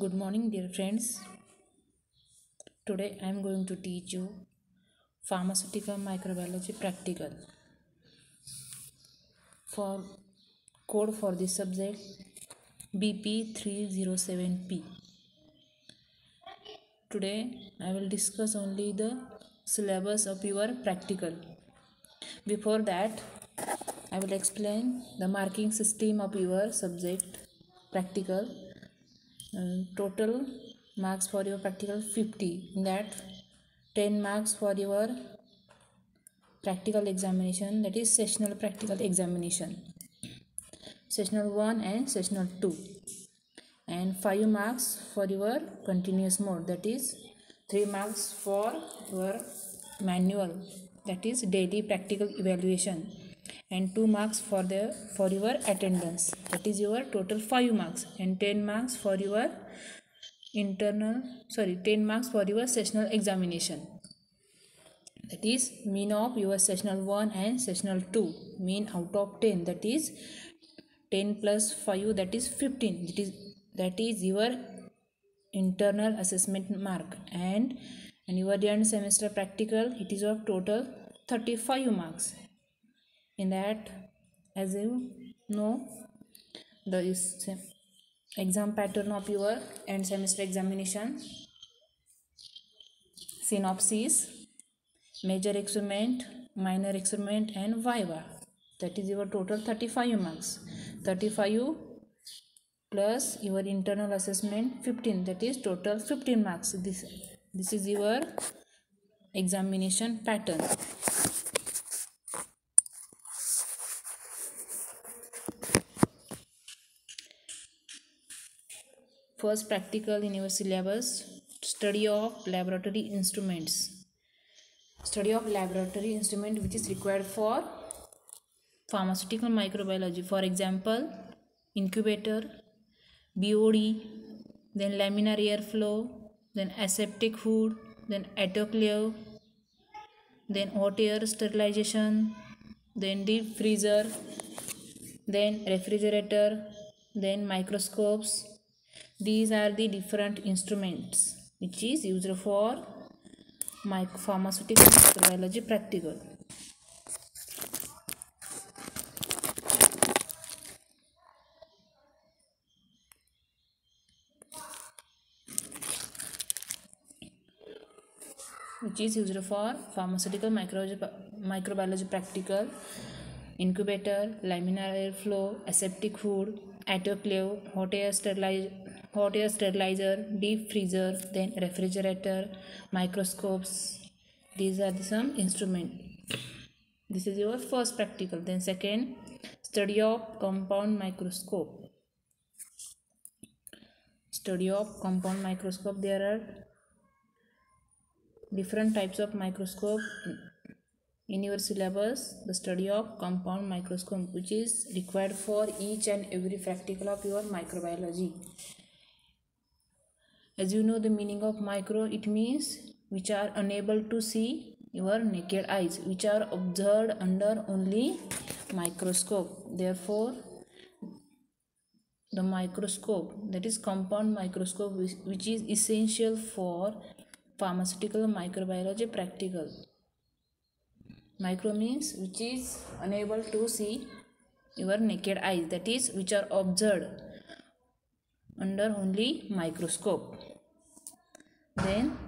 Good morning, dear friends. Today I am going to teach you pharmaceutical microbiology practical. For code for this subject BP307P. Today I will discuss only the syllabus of your practical. Before that, I will explain the marking system of your subject practical. Total marks for your practical 50. In that 10 marks for your practical examination, that is sessional practical examination, sessional 1 and sessional 2, and 5 marks for your continuous mode, that is 3 marks for your manual, that is daily practical evaluation, and 2 marks for your attendance, that is your total 5 marks, and 10 marks for your 10 marks for your sessional examination. That is mean of your sessional 1 and sessional 2, mean out of 10, that is 10 plus 5, that is 15, that is your internal assessment mark, and your end semester practical, it is of total 35 marks. In that, as you know, the exam pattern of your end semester examination: synopsis, major experiment, minor experiment, and viva. That is your total 35 marks. 35 plus your internal assessment 15, that is total 15 marks. This is your examination pattern. First practical in your syllabus: study of laboratory instruments. Study of laboratory instrument which is required for pharmaceutical microbiology. For example, incubator, BOD, then laminar airflow, then aseptic hood, then autoclave, then hot air sterilization, then deep freezer, then refrigerator, then microscopes. These are the different instruments which is used for pharmaceutical microbiology practical. Which is used for pharmaceutical microbiology practical: incubator, laminar airflow, aseptic hood, autoclave, hot air sterilizer, deep freezer, then refrigerator, microscopes. These are some instruments. This is your first practical. Then second, study of compound microscope. Study of compound microscope. There are different types of microscope in your syllabus. The study of compound microscope, which is required for each and every practical of your microbiology. As you know the meaning of micro, it means which are unable to see your naked eyes, which are observed under only microscope. Therefore, the microscope, that is compound microscope, which is essential for pharmaceutical microbiology practical. Micro means which is unable to see your naked eyes, that is which are observed under only microscope. Then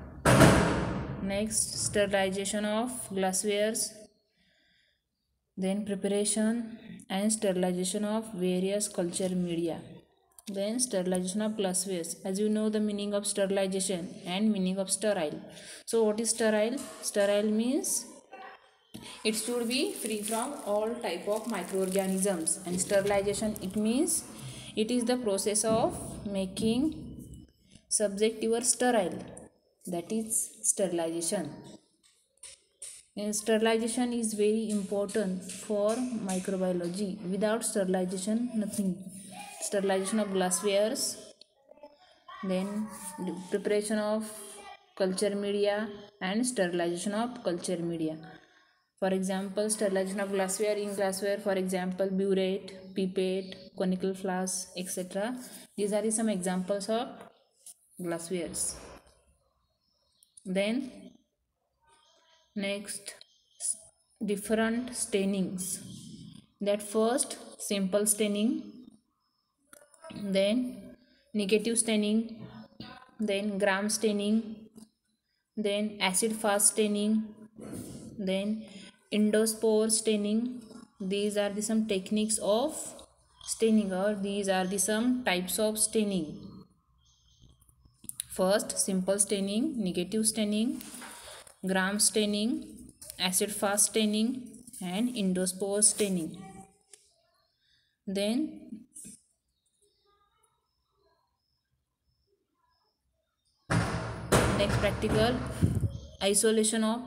next, sterilization of glasswares, then preparation and sterilization of various culture media. Then sterilization of glasswares. As you know the meaning of sterilization and meaning of sterile. So what is sterile? Sterile means it should be free from all type of microorganisms, and sterilization, it means it is the process of making subject your sterile, that is sterilization. And sterilization is very important for microbiology. Without sterilization, nothing. Sterilization of glasswares, then preparation of culture media and sterilization of culture media. For example, sterilization of glassware: in glassware, for example, burette, pipette, conical flask, etc. These are some examples of glasswares. Then next, different stainings. That first simple staining, then negative staining, then gram staining, then acid fast staining, then endospore staining. These are the some techniques of staining, or these are the some types of staining. First, simple staining, negative staining, gram staining, acid fast staining, and endospore staining. Then next practical, isolation of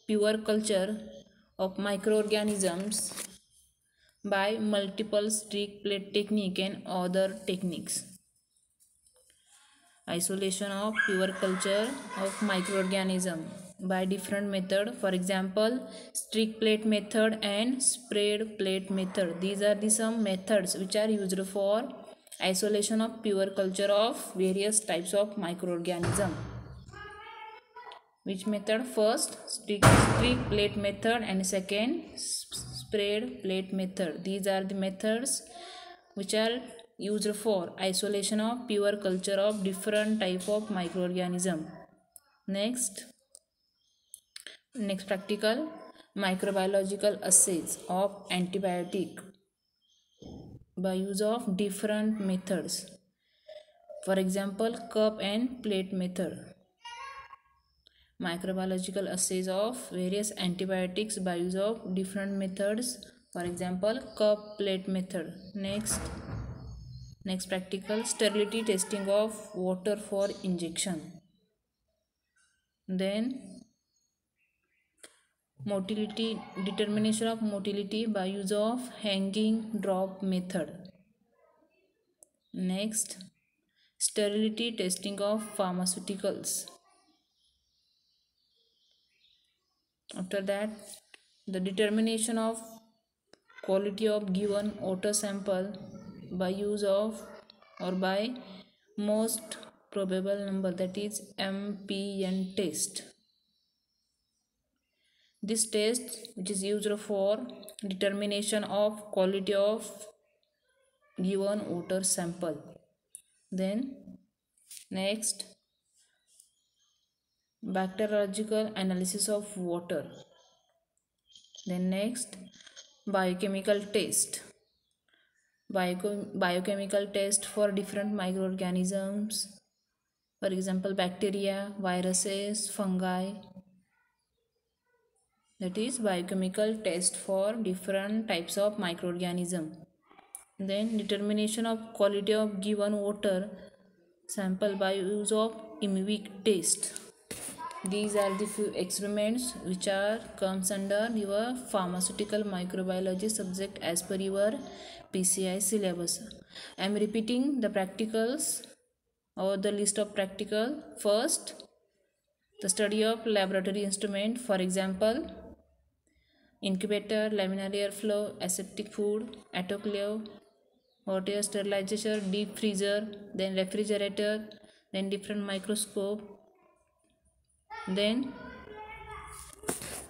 pure culture of microorganisms by multiple streak plate technique and other techniques. Isolation of pure culture of microorganism by different method. For example, streak plate method and spread plate method. These are the some methods which are used for isolation of pure culture of various types of microorganism. Which method? First, streak plate method, and second, spread plate method. These are the methods which are used for isolation of pure culture of different type of microorganism. Next practical, microbiological assays of antibiotic by use of different methods. For example, cup and plate method. Microbiological assays of various antibiotics by use of different methods. For example, cup plate method. Next practical, sterility testing of water for injection. Then motility, determination of motility by use of hanging drop method. Next, sterility testing of pharmaceuticals. After that, the determination of quality of given water sample by use of or by most probable number, that is MPN test. This test, which is used for determination of quality of given water sample. Then next, bacteriological analysis of water. Then next, biochemical test. Biochemical test for different microorganisms. For example, bacteria, viruses, fungi. That is biochemical test for different types of microorganism. Then determination of quality of given water sample by use of IMVIC test. These are the few experiments which are comes under your pharmaceutical microbiology subject as per your PCI syllabus. I am repeating the practicals or the list of practical. First, the study of laboratory instrument. For example, incubator, laminar air flow, aseptic food, autoclave, hot air sterilization, deep freezer, then refrigerator, then different microscope. Then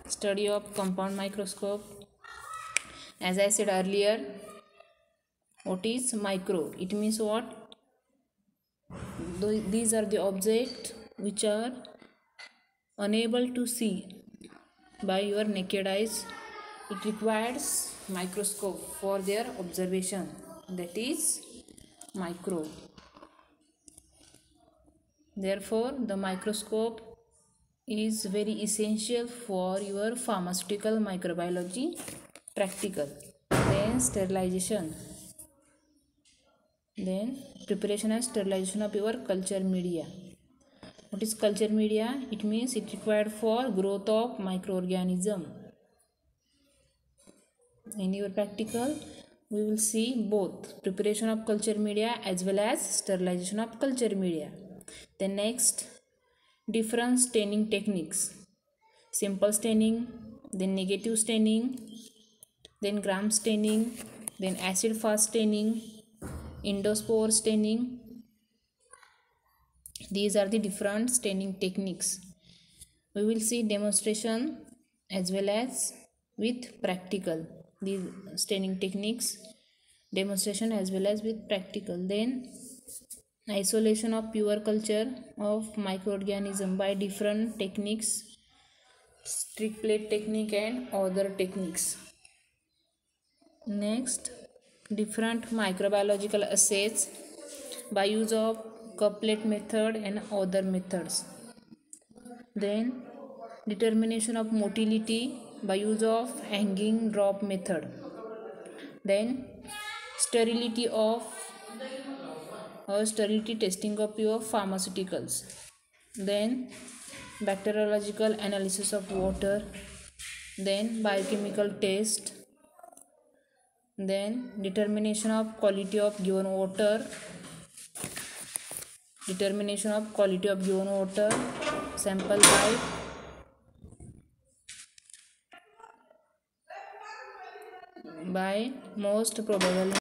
study of compound microscope. As I said earlier, what is micro? It means what? These are the objects which are unable to see by your naked eyes. It requires microscope for their observation. That is micro. Therefore, the microscope is very essential for your pharmaceutical microbiology practical. Then sterilization. Then preparation and sterilization of your culture media. What is culture media? It means it required for growth of microorganism. In your practical, we will see both preparation of culture media as well as sterilization of culture media. Then next, different staining techniques. Simple staining, then negative staining, then gram staining, then acid fast staining, endospore staining. These are the different staining techniques. We will see demonstration as well as with practical. These staining techniques, demonstration as well as with practical. Then isolation of pure culture of microorganism by different techniques, strict plate technique and other techniques. Next, different microbiological assays by use of couplet method and other methods. Then determination of motility by use of hanging drop method. Then sterility of sterility testing of pure pharmaceuticals. Then bacteriological analysis of water. Then biochemical test. Then determination of quality of given water. Determination of quality of given water. Sample by most probable